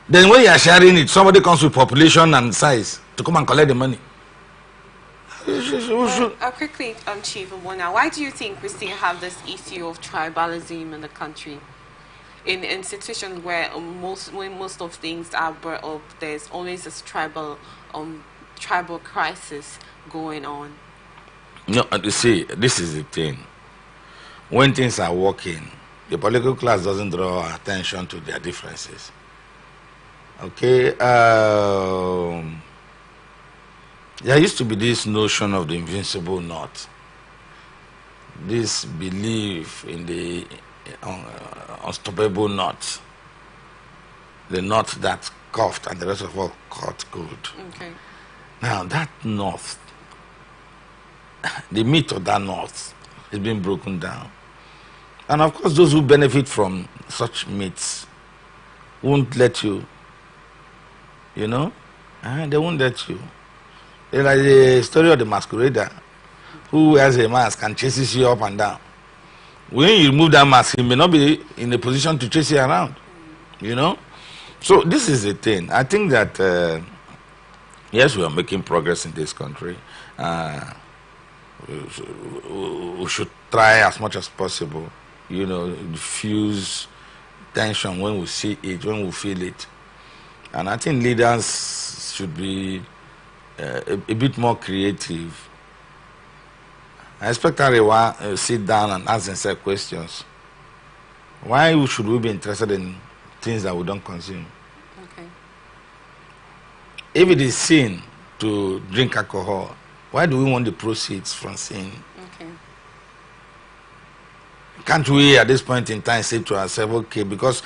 Then when you are sharing it, somebody comes with population and size to come and collect the money. Quickly, Chief Obona, why do you think we still have this issue of tribalism in the country? In situations where most of things are brought up, there's always this tribal crisis going on. No, you see, this is the thing. When things are working, the political class doesn't draw attention to their differences. Okay, there used to be this notion of the invincible North, this belief in the unstoppable North, the North that coughed and the rest of all caught good. Okay. Now that North, the myth of that North is being broken down. And of course, those who benefit from such myths won't let you, you know, they won't let you. It's like the story of the masquerader who wears a mask and chases you up and down. When you remove that mask, he may not be in a position to chase you around, you know. So this is the thing. I think that, yes, we are making progress in this country. We should try as much as possible, you know, diffuse tension when we see it, when we feel it. And I think leaders should be a bit more creative. I expect everyone to sit down and ask themselves questions. Why should we be interested in things that we don't consume? Okay. If it is sin to drink alcohol, why do we want the proceeds from sin? Okay. Can't we at this point in time say to ourselves, okay, because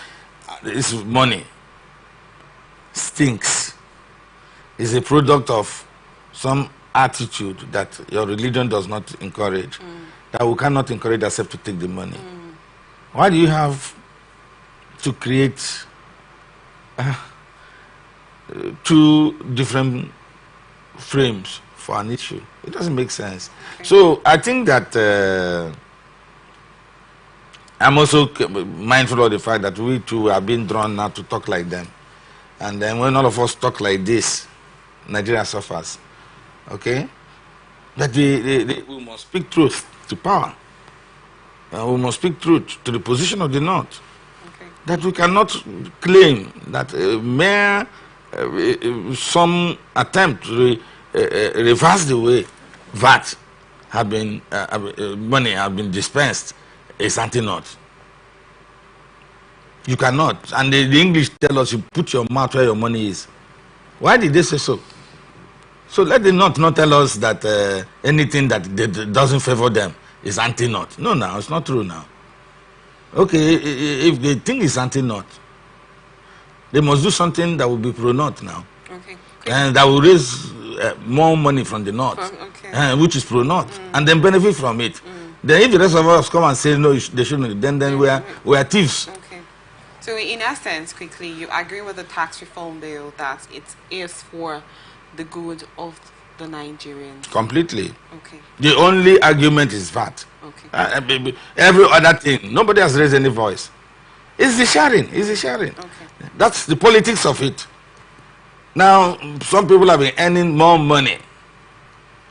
this money stinks, is a product of some attitude that your religion does not encourage, that we cannot encourage ourselves to take the money. Why do you have to create two different frames for an issue? It doesn't make sense. Okay. So I think that I'm also mindful of the fact that we too are being drawn now to talk like them. And then when all of us talk like this, Nigeria suffers. Okay? That we must speak truth to power. We must speak truth to the position of the North. Okay. That we cannot claim that mere some attempt to reverse the way VAT have been money have been dispensed is anti-North. You cannot. And the English tell us you put your mouth where your money is. Why did they say so? So let the North not tell us that anything that doesn't favor them is anti-North. No, now it's not true now. Okay, if they think it's anti-North, they must do something that will be pro-North now. Okay. and that will raise more money from the north, which is pro-north, and then benefit from it. Then if the rest of us come and say no, they shouldn't, then we are thieves. Okay. So in essence, quickly, you agree with the tax reform bill that it is for the good of the Nigerians? Completely. Okay. The only argument is VAT. Okay. Every other thing, nobody has raised any voice. It's the sharing. It's the sharing. Okay. That's the politics of it. Now, some people have been earning more money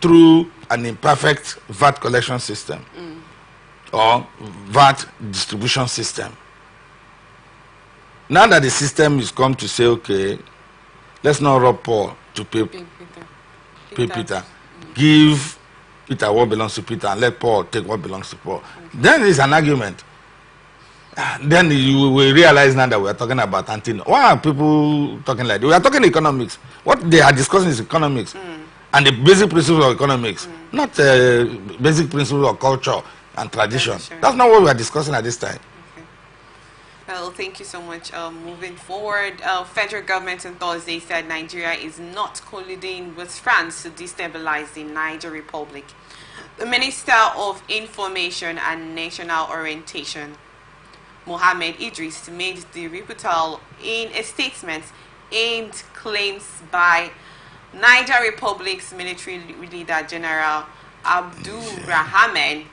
through an imperfect VAT collection system or VAT distribution system. Now that the system is come to say, okay, let's not rob Paul to pay Peter. Give Peter what belongs to Peter and let Paul take what belongs to Paul. Then it's an argument. Then you will realize now that we are talking about anti. Why are people talking like that? We are talking economics. What they are discussing is economics and the basic principles of economics, not basic principles of culture and tradition. That's not what we are discussing at this time. Okay. Well, thank you so much. Moving forward, federal government on Thursday said Nigeria is not colluding with France to destabilize the Niger Republic. The Minister of Information and National Orientation, Mohammed Idris, made the rebuttal in a statement aimed claims by Niger Republic's military leader General Abdulrahman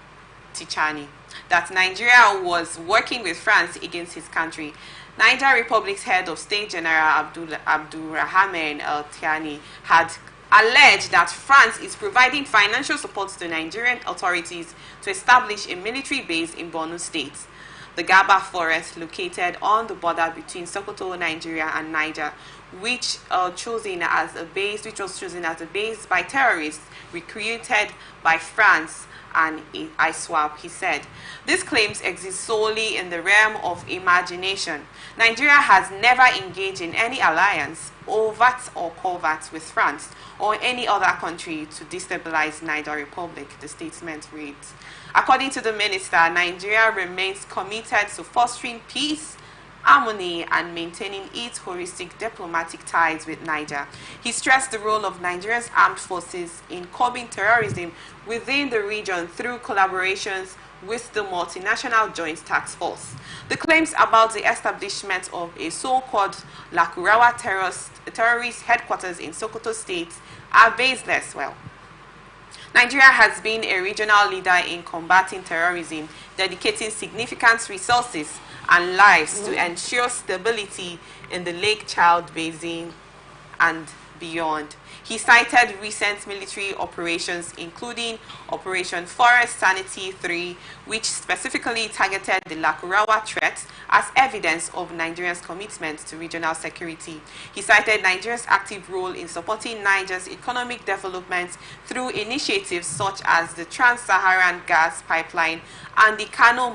Tichani that Nigeria was working with France against his country. Niger Republic's head of state General Abdulrahman Tiani had alleged that France is providing financial support to Nigerian authorities to establish a military base in Borno State. The Gaba forest, located on the border between Sokoto, Nigeria, and Niger, which was chosen as a base by terrorists recruited by France and ISWAP, he said. These claims exist solely in the realm of imagination. Nigeria has never engaged in any alliance, overt or covert, with France or any other country to destabilize Niger Republic, the statement reads. According to the minister, Nigeria remains committed to fostering peace, harmony, and maintaining its holistic diplomatic ties with Niger. He stressed the role of Nigeria's armed forces in curbing terrorism within the region through collaborations with the multinational Joint Task Force. The claims about the establishment of a so-called Lakurawa terrorist headquarters in Sokoto State are baseless. Well, Nigeria has been a regional leader in combating terrorism, dedicating significant resources and lives to ensure stability in the Lake Chad Basin and beyond. He cited recent military operations, including Operation Forest Sanity 3, which specifically targeted the Lakurawa threat, as evidence of Nigeria's commitment to regional security. He cited Nigeria's active role in supporting Niger's economic development through initiatives such as the Trans-Saharan Gas Pipeline and the Kano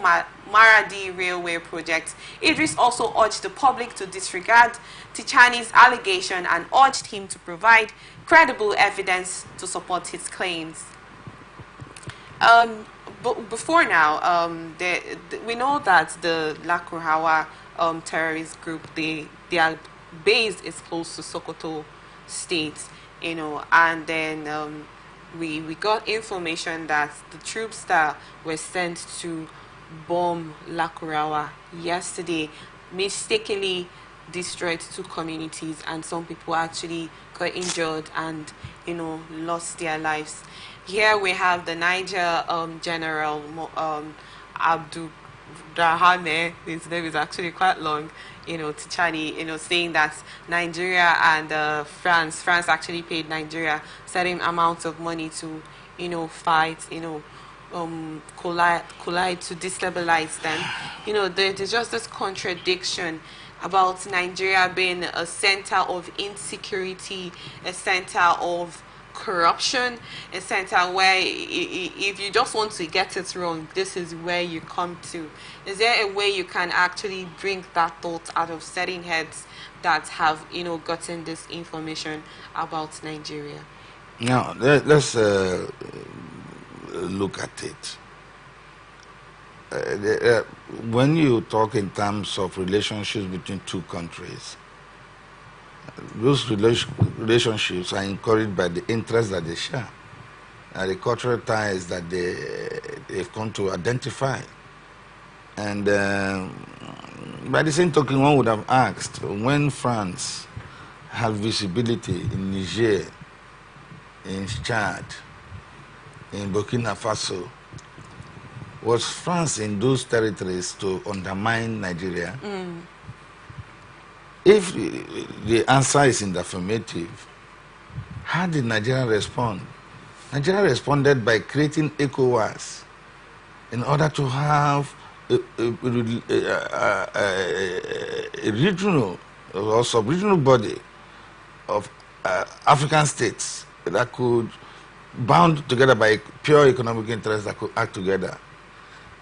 Maradi Railway project. Idris also urged the public to disregard Tichani's allegation and urged him to provide credible evidence to support his claims. But before now, we know that the Lakurawa terrorist group, their base is close to Sokoto State, you know, and then we got information that the troops that were sent to bomb Lakurawa yesterday mistakenly destroyed 2 communities, and some people actually got injured and, you know, lost their lives. Here we have the Niger General Abdulrahman, his name is actually quite long, you know, Tichani, you know, saying that Nigeria and France actually paid Nigeria certain amounts of money to, you know, fight, you know, collide to destabilize them. You know, there's just this contradiction about Nigeria being a center of insecurity, a center of corruption, a center where if you just want to get it wrong, this is where you come to. Is there a way you can actually bring that thought out of certain heads that have, you know, gotten this information about Nigeria? Now, let's look at it. When you talk in terms of relationships between 2 countries, Those relationships are encouraged by the interests that they share and the cultural ties that they've come to identify. And by the same token, one would have asked, when France had visibility in Niger, in Chad, in Burkina Faso, was France in those territories to undermine Nigeria? If the answer is in the affirmative, how did Nigeria respond? Nigeria responded by creating ECOWAS in order to have a regional or sub-regional body of African states that could bound together by pure economic interests that could act together.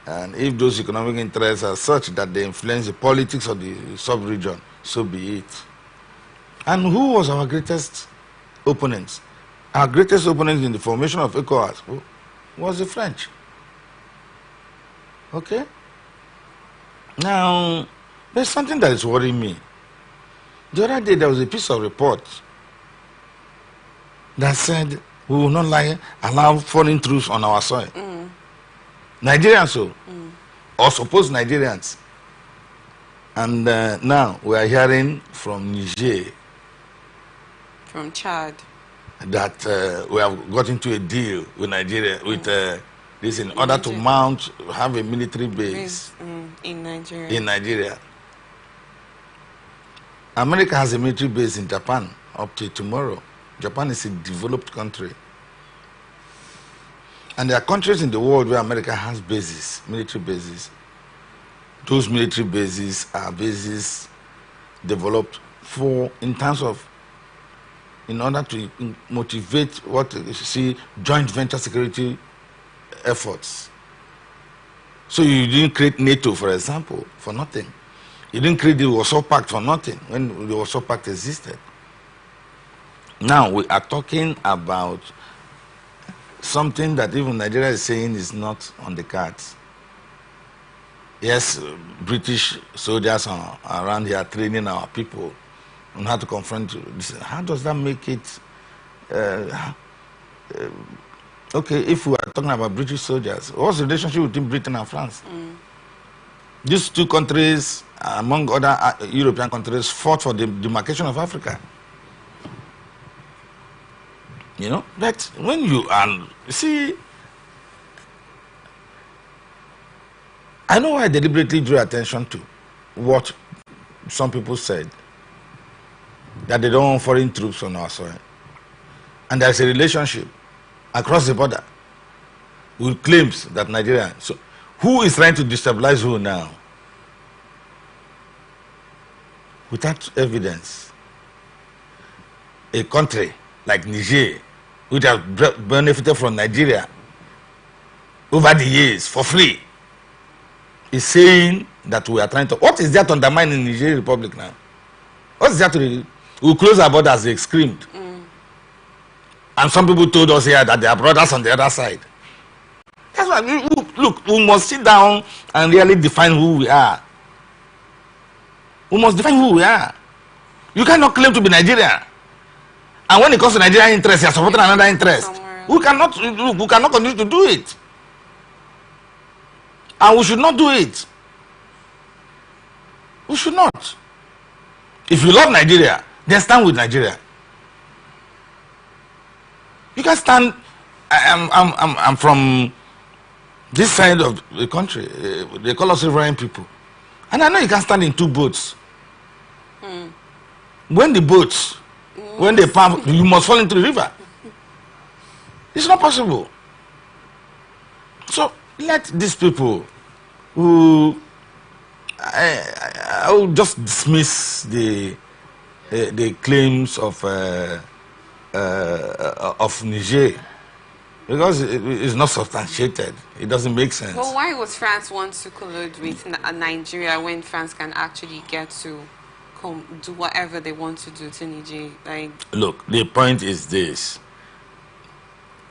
And if those economic interests are such that they influence the politics of the sub-region, so be it. And who was our greatest opponents? Our greatest opponents in the formation of ECOWAS was the French. Okay? Now, there's something that is worrying me. The other day there was a piece of report that said we will not allow foreign troops on our soil. Nigerians, or supposed Nigerians. And now we are hearing from Niger, from Chad, that we have got into a deal with Nigeria, with this in order to have a military base in Nigeria. In Nigeria. America has a military base in Japan up to tomorrow. Japan is a developed country. And there are countries in the world where America has bases, military bases. Those military bases are bases developed in order to motivate what you see, joint venture security efforts. So you didn't create NATO, for example, for nothing. You didn't create the Warsaw Pact for nothing when the Warsaw Pact existed. Now we are talking about something that even Nigeria is saying is not on the cards. Yes, British soldiers are around here training our people on how to confront this. How does that make it? Okay, if we are talking about British soldiers, what's the relationship between Britain and France? These two countries, among other European countries, fought for the demarcation of Africa. You know, but when you see, I know I deliberately drew attention to what some people said, that they don't want foreign troops on our soil. And there's a relationship across the border with claims that Nigeria. So who is trying to destabilize who now? Without evidence. A country like Niger, which has benefited from Nigeria over the years for free, is saying that we are trying to. What is there to undermine in Niger Republic now? What is there to? We close our borders, they screamed. And some people told us here that they are brothers on the other side. That's why, look, we must sit down and really define who we are. We must define who we are. You cannot claim to be Nigerian. And when it comes to Nigerian interest, you are supporting another interest. We cannot continue to do it. And we should not do it. We should not. If you love Nigeria, then stand with Nigeria. You can stand. I'm from this side of the country. They call us riverine people. And I know you can stand in two boats. When the boats, when they pump, you must fall into the river. It's not possible. So let these people who I will just dismiss the claims of Niger, because it's not substantiated. It doesn't make sense. But why would France want to collude with Nigeria when France can actually get to do whatever they want to do to Niger? Like, look, the point is this: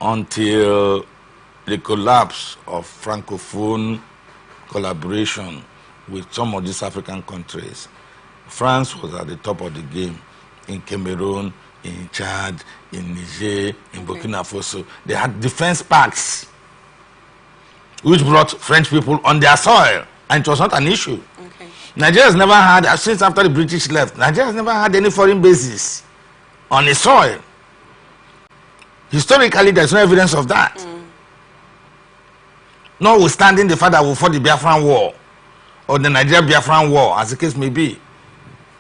until the collapse of Francophone collaboration with some of these African countries, France was at the top of the game in Cameroon, in Chad, in Niger, in Burkina Faso. They had defense pacts which brought French people on their soil, and it was not an issue. Nigeria has never had, since after the British left, Nigeria has never had any foreign bases on its soil. Historically, there's no evidence of that. Notwithstanding the fact that we fought the Biafran War or the Nigeria-Biafran War, as the case may be,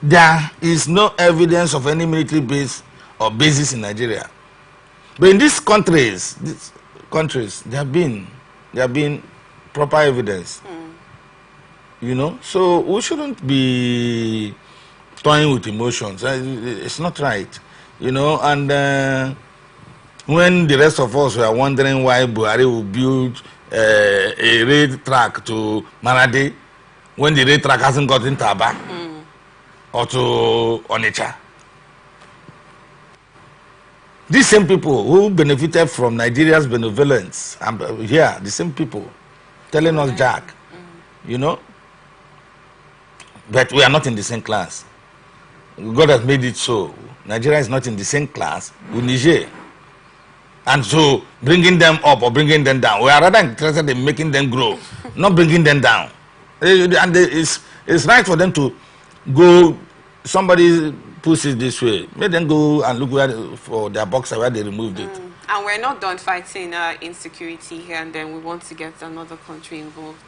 there is no evidence of any military base or bases in Nigeria. But in these countries, there have been proper evidence. You know, so we shouldn't be toying with emotions. It's not right, you know. And when the rest of us were wondering why Buhari would build a rail track to Maradi, when the rail track hasn't got into Aba or to Onitsha. These same people who benefited from Nigeria's benevolence, here, the same people telling us Jack, you know. But we are not in the same class. God has made it so. Nigeria is not in the same class with Niger. And so bringing them up or bringing them down, we are rather interested in making them grow, not bringing them down. And it's right for them to go, somebody puts it this way, let them go and look for their boxer where they removed it. And we're not done fighting insecurity here, and then we want to get another country involved.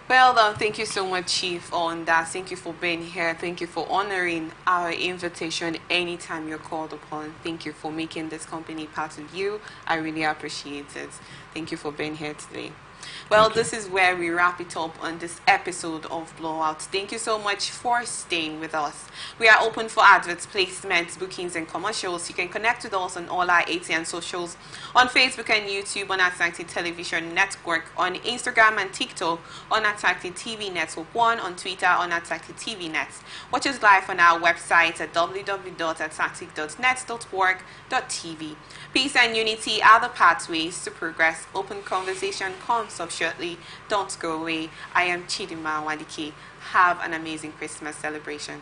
Well, thank you so much, Chief, on that. Thank you for being here. Thank you for honoring our invitation anytime you're called upon. Thank you for making this company part of you. I really appreciate it. Thank you for being here today. Well, this is where we wrap it up on this episode of Blowout. Thank you so much for staying with us. We are open for adverts, placements, bookings, and commercials. You can connect with us on all our ATN socials, on Facebook and YouTube, on Attractive Television Network, on Instagram and TikTok, on Attractive TV Network 1, on Twitter, on Attractive TV Net. Watch us live on our website at www.attractive.net.org.tv. Peace and unity are the pathways to progress. Open conversation comes up shortly. Don't go away. I am Chidima Wadike. Have an amazing Christmas celebration.